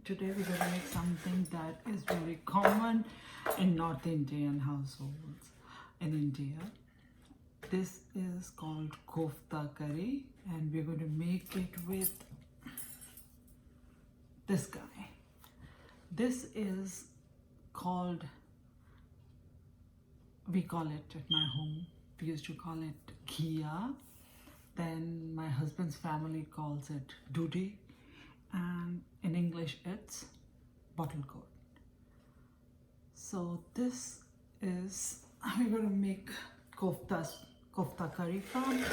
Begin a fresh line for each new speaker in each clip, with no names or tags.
Today we're going to make something that is very common in North Indian households in India. This is called Kofta curry, and we're going to make it with this guy. This is called, we call it at my home, we used to call it ghia. Then my husband's family calls it dudi, and in English it's bottle gourd. So this is how we're going to make kofta curry from,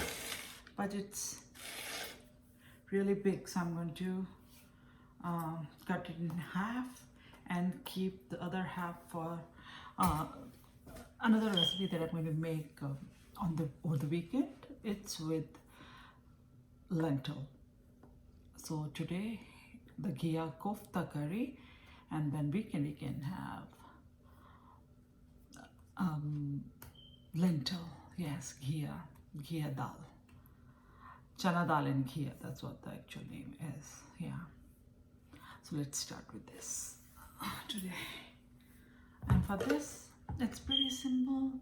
but it's really big, so I'm going to cut it in half and keep the other half for another recipe that I'm going to make over the weekend. It's with lentil. So today the ghia kofta curry, and then weekend we can have lentil. Yes, ghia dal, chana dal and ghia, that's what the actual name is. Yeah, so let's start with this today. And for this, it's pretty simple.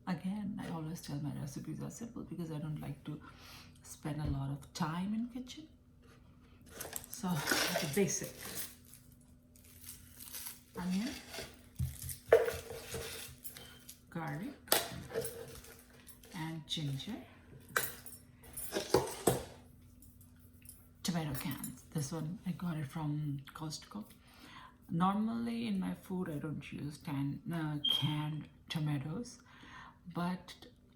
Again, I always tell my recipes are simple because I don't like to spend a lot of time in kitchen. So the basic: onion, garlic, and ginger. Tomato cans. This one I got it from Costco. Normally in my food I don't use canned tomatoes, but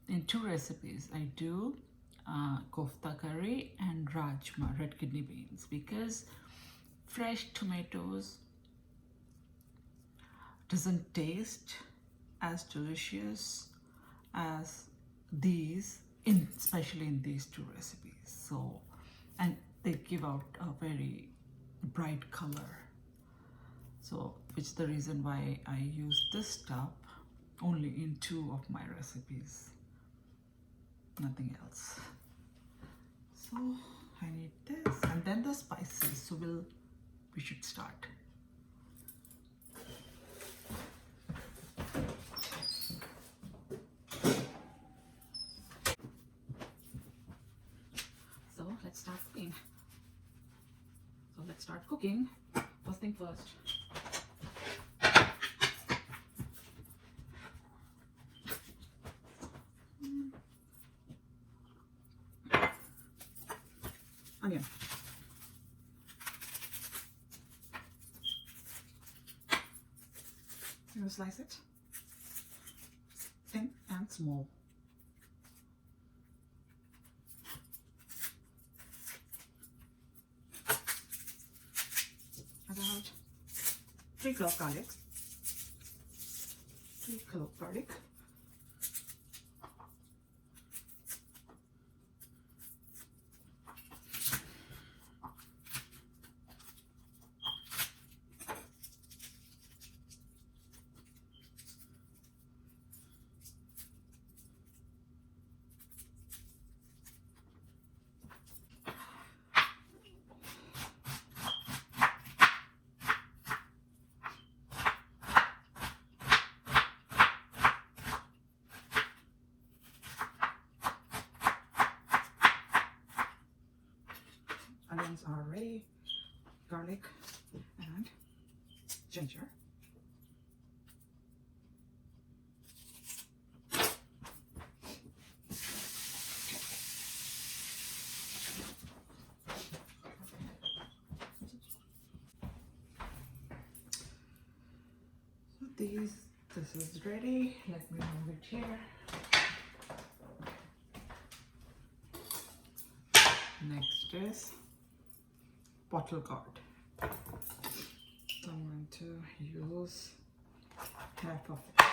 in two recipes I do kofta curry and rajma, red kidney beans, because fresh tomatoes doesn't taste as delicious as these, especially in these two recipes. So, and they give out a very bright color. So, which is the reason why I use this stuff only in two of my recipes, nothing else. So I need this, and then the spices. So we should start. So let's start cooking. First thing first. Onion. I'm going to slice it thin and small. About 3 cloves garlic. 3 cloves garlic. Onions are ready, garlic and ginger. So this is ready. Let me move it here. Next is bottle gourd. So I'm going to use half of it.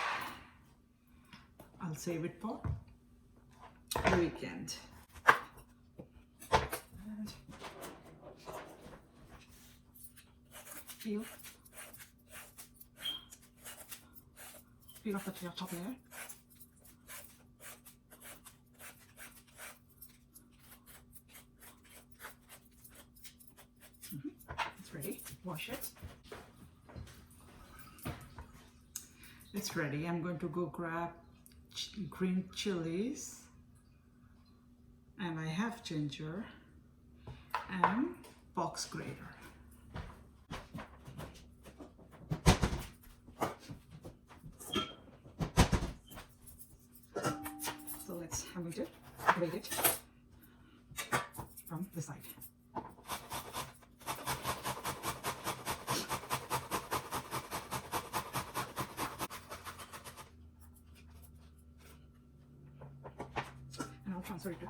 I'll save it for the weekend. And peel off the top layer. It's ready. Wash it. it's ready. I'm going to go grab green chilies, and I have ginger and box grater. So I'm going to grate it from the side. And I'll transfer it to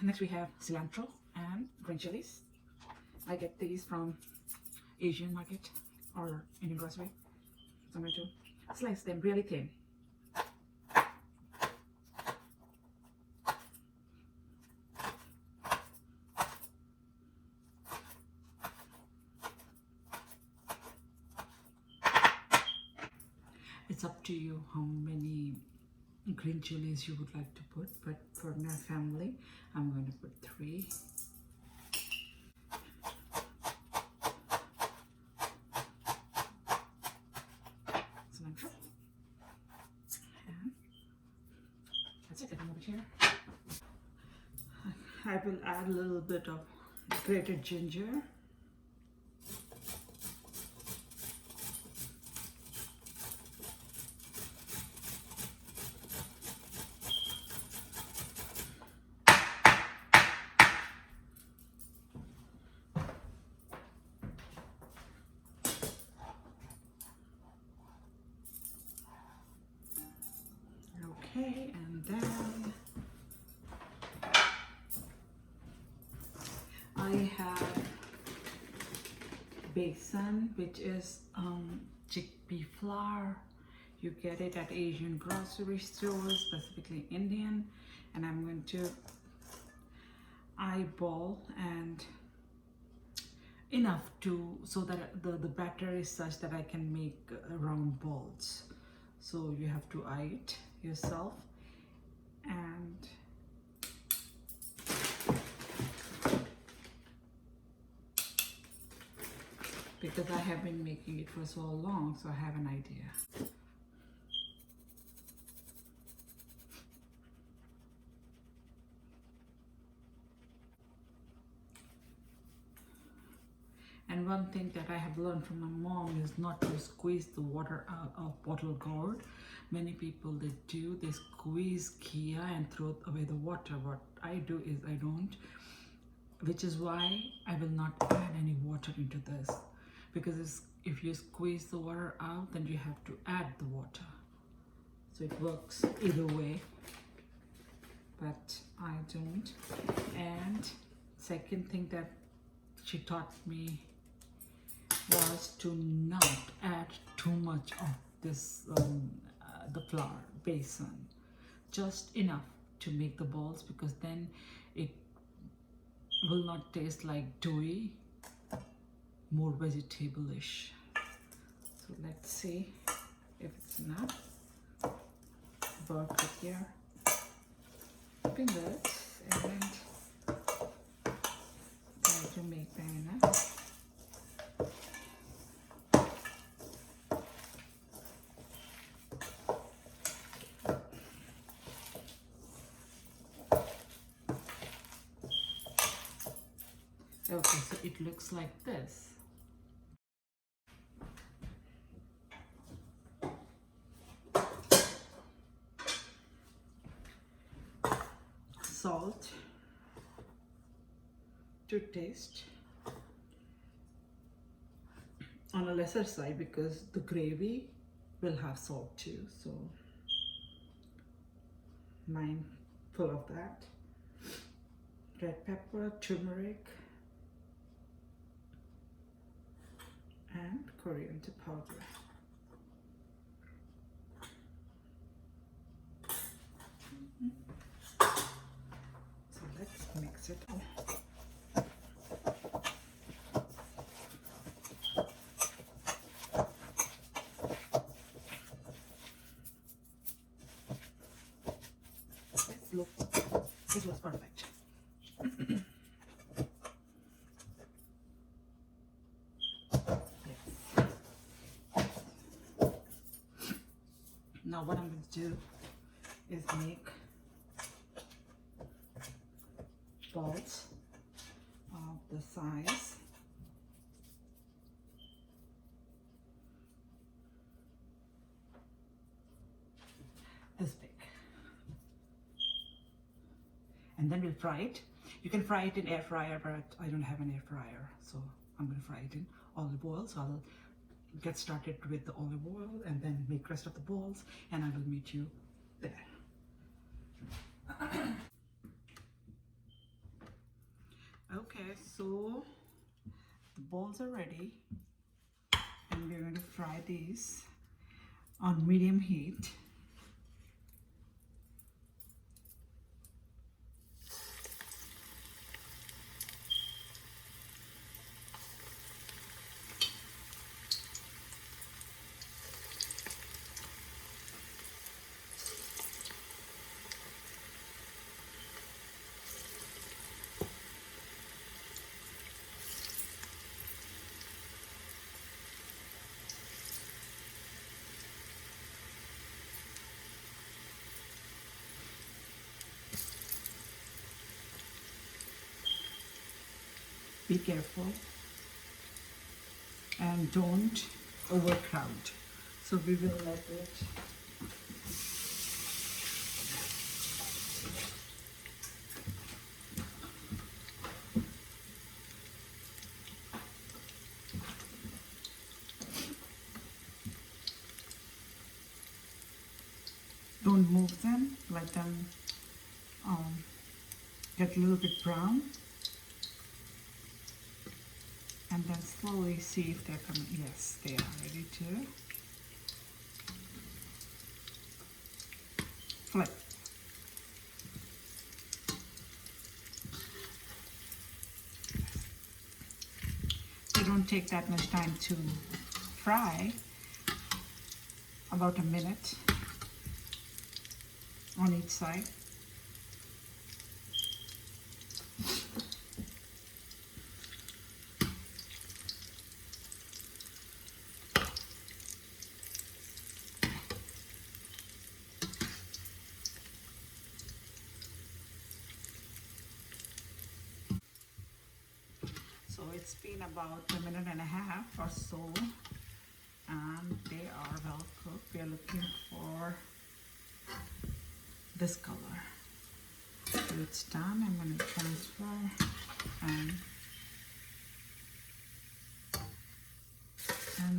next we have cilantro and green chilies. I get these from Asian market or Indian grocery. So I'm going to slice them really thin. It's up to you how many green chilies you would like to put, but for my family, I'm going to put 3. Cilantro. And that's it. And over here, I will add a little bit of grated ginger. Okay, and then I have besan, which is chickpea flour. You get it at Asian grocery stores, specifically Indian. And I'm going to eyeball and enough so that the batter is such that I can make round balls. So you have to eye it yourself, and because I have been making it for so long, so I have an idea. And one thing that I have learned from my mom is not to squeeze the water out of bottle gourd. Many people, they do, they squeeze kia and throw away the water. What I do is I don't, which is why I will not add any water into this. Because if you squeeze the water out, then you have to add the water. So it works either way, but I don't. And second thing that she taught me was to not add too much of this the flour besan, just enough to make the balls, because then it will not taste like doughy, more vegetable-ish. So let's see if it's enough. Work with your fingers and try to make them enough. Okay, so it looks like this. Salt to taste, on a lesser side because the gravy will have salt too, so mindful of that. Red pepper, turmeric, and coriander powder. mix it. This looks perfect. Yes. Now what I'm going to do is make balls of the size this big, and then we'll fry it. You can fry it in air fryer, but I don't have an air fryer, so I'm going to fry it in olive oil. So I'll get started with the olive oil and then make rest of the balls, and I will meet you there. Okay, so the balls are ready, and we're going to fry these on medium heat. Be careful and don't overcrowd. So we will let it don't move them, let them get a little bit brown. And then slowly see if they're coming. Yes, they are ready to flip. They don't take that much time to fry, about a minute on each side. So it's been about a minute and a half or so, and they are well cooked. We are looking for this color. So it's done. I'm going to transfer and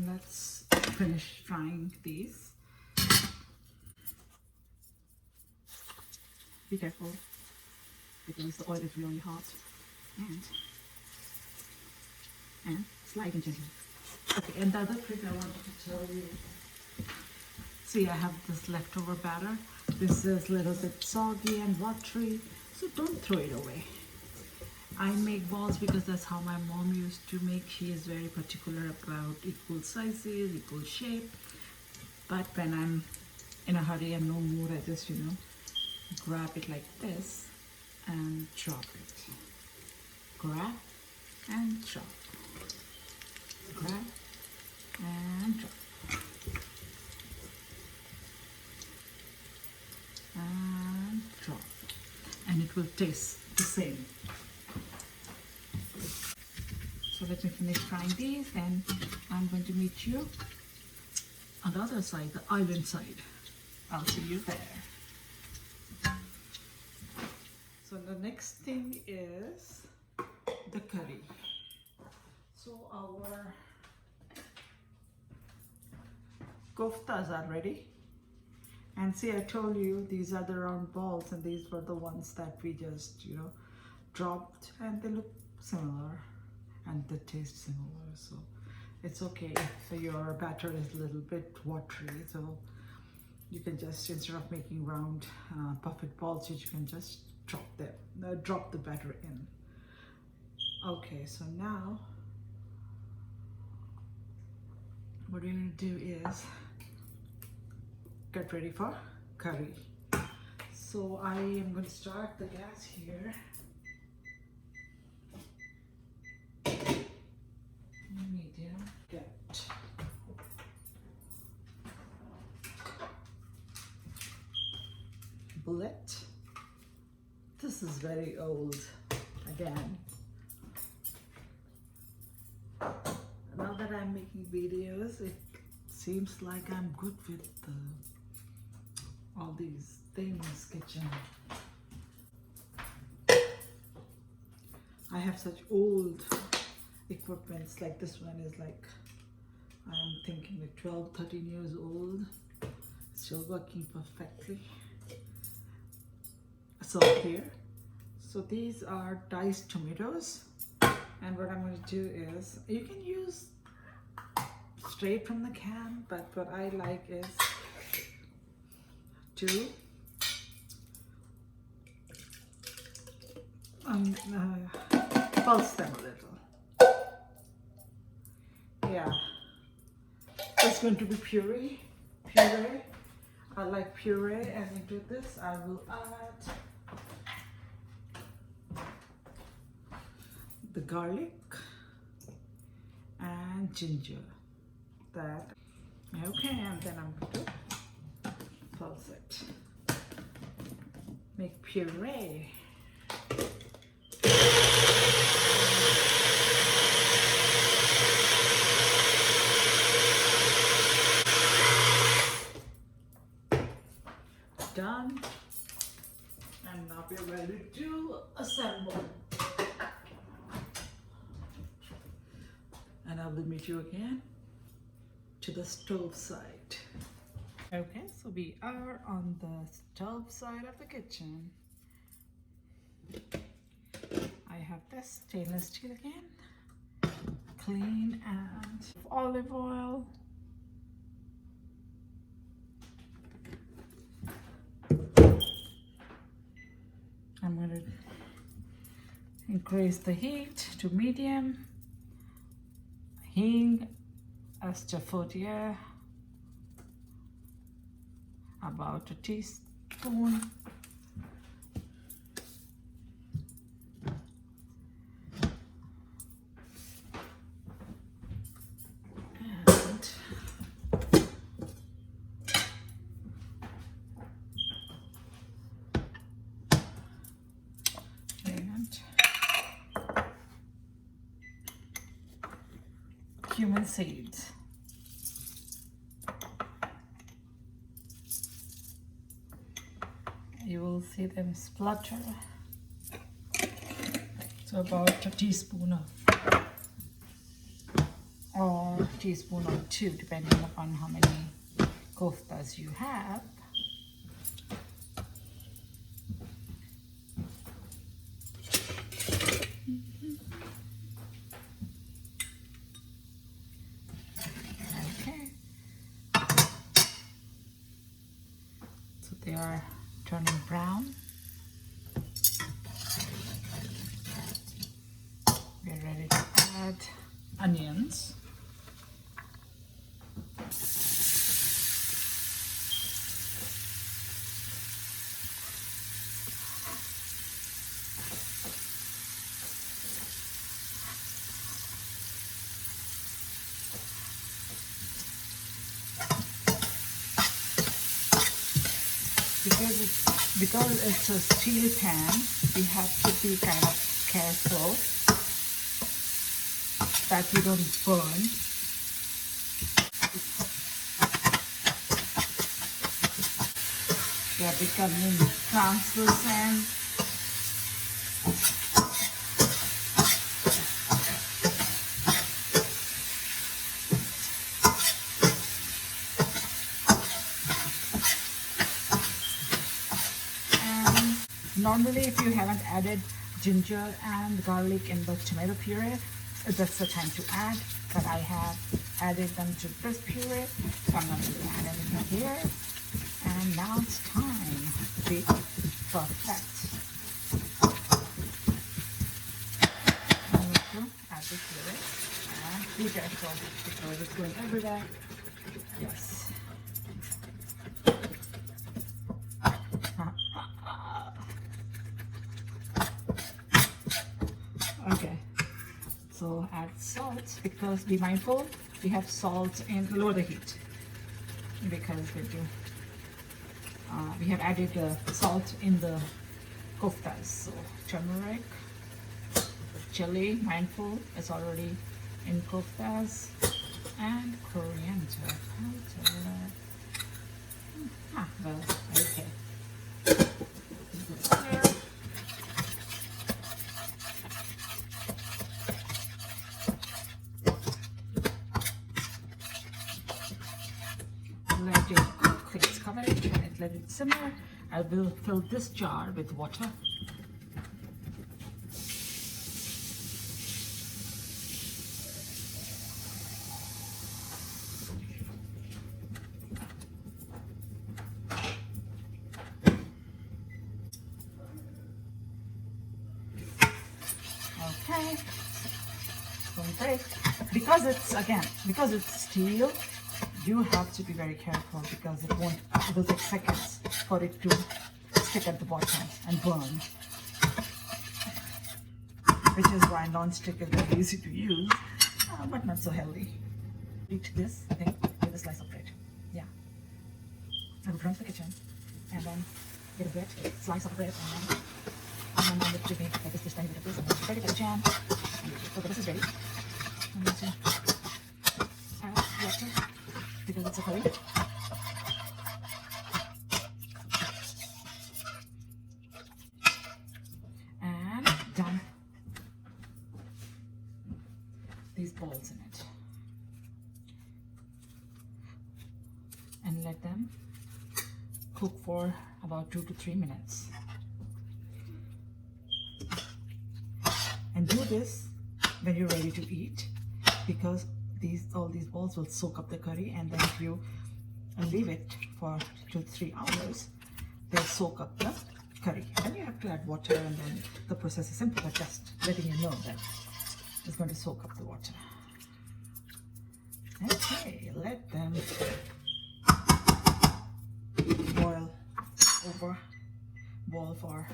let's finish frying these. Be careful because the oil is really hot, and slide and gently. Okay, and the other trick I wanted to tell you. See, I have this leftover batter. This is a little bit soggy and watery, so don't throw it away. I make balls because that's how my mom used to make. She is very particular about equal sizes, equal shape. But when I'm in a hurry and no mood, I just, grab it like this and drop it. Grab and drop. Grab and drop. And drop. And it will taste the same. So let me finish frying these, and I'm going to meet you on the other side, the island side. I'll see you there. So the next thing is the curry. So our koftas are ready. And see, I told you these are the round balls, and these were the ones that we just, dropped, and they look similar and they taste similar. So it's okay if your batter is a little bit watery. So you can just, instead of making round puffed balls, you can just drop the batter in. Okay, so now what we're going to do is get ready for curry. So I am going to start the gas here. Medium. Get bullet. This is very old again. Now that I'm making videos, it seems like I'm good with all these things, kitchen. I have such old equipments, like this one is like, I'm thinking like 12, 13 years old, still working perfectly. So here, so these are diced tomatoes, and what I'm going to do is, you can use straight from the can, but what I like is to pulse them a little. Yeah, it's going to be puree. I like puree, and into this I will add the garlic and ginger. That okay, and then I'm going to pulse it. Make puree. Done, and now we're ready to assemble. And I will meet you again to the stove side. Okay, so we are on the stove side of the kitchen. I have this stainless steel again, clean, and olive oil. I'm going to increase the heat to medium. Hing, asafoetida, about a teaspoon. Cumin seeds. You will see them splutter. So about a teaspoon or teaspoon or two, depending upon how many koftas you have. They are turning brown. We're ready to add onions. Because it's a steel pan, we have to be kind of careful that you don't burn. They are becoming translucent. Normally, if you haven't added ginger and garlic in the tomato puree, that's the time to add, but I have added them to this puree, so I'm not going to add anything here. And now it's time to be perfect. Be careful because it's going everywhere. Yes. Okay. So add salt because be mindful we have salt and lower the heat because we have added the salt in the koftas. So turmeric, chili, mindful, it's already in koftas, and coriander powder. Well, okay. Let it cook, let's cover it and let it simmer. I will fill this jar with water. Okay, don't break. Because it's steel, you have to be very careful because it will take seconds for it to stick at the bottom and burn. Which is why non-stick is very easy to use, but not so healthy. Eat this thing with a slice of bread. Yeah. I will run to the kitchen and then get a bread, slice of bread, and then I'm going to make this tiny bit of this and then ready for the jam. So this is ready. I'm going to add water because it's a curry. And dump these balls in it. And let them cook for about 2 to 3 minutes. And do this when you're ready to eat because all these balls will soak up the curry, and then if you leave it for 2 to 3 hours, they'll soak up the curry. Then you have to add water, and then the process is simple, but just letting you know that it's going to soak up the water. Okay, let them boil for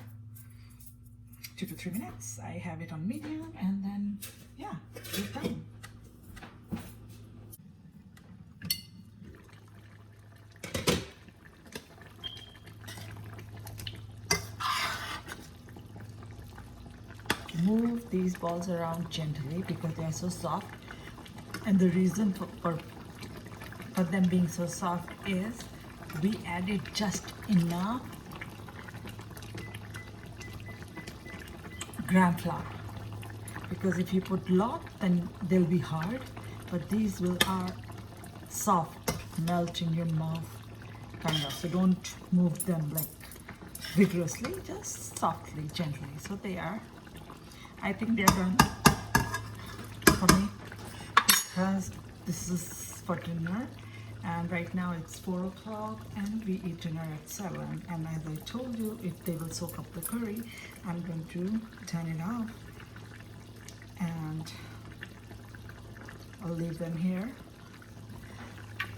2 to 3 minutes. I have it on medium, and then yeah, it's done. Move these balls around gently because they are so soft, and the reason for them being so soft is we added just enough gram flour, because if you put lot then they'll be hard, but these are soft, melt in your mouth kind of. So don't move them like vigorously, just softly, gently. So I think they're done for me because this is for dinner, and right now it's 4 o'clock and we eat dinner at 7. And as I told you, if they will soak up the curry, I'm going to turn it off and I'll leave them here.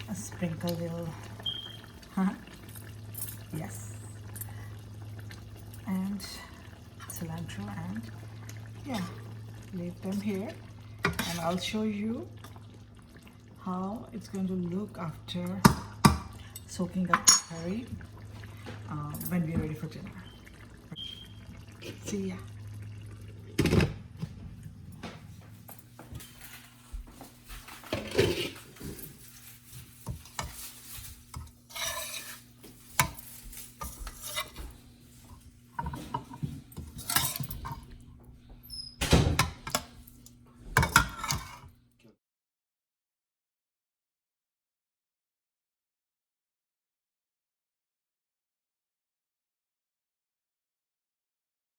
A sprinkle little, yes, and cilantro, and yeah, leave them here, and I'll show you how it's going to look after soaking up the curry when we're ready for dinner. See ya.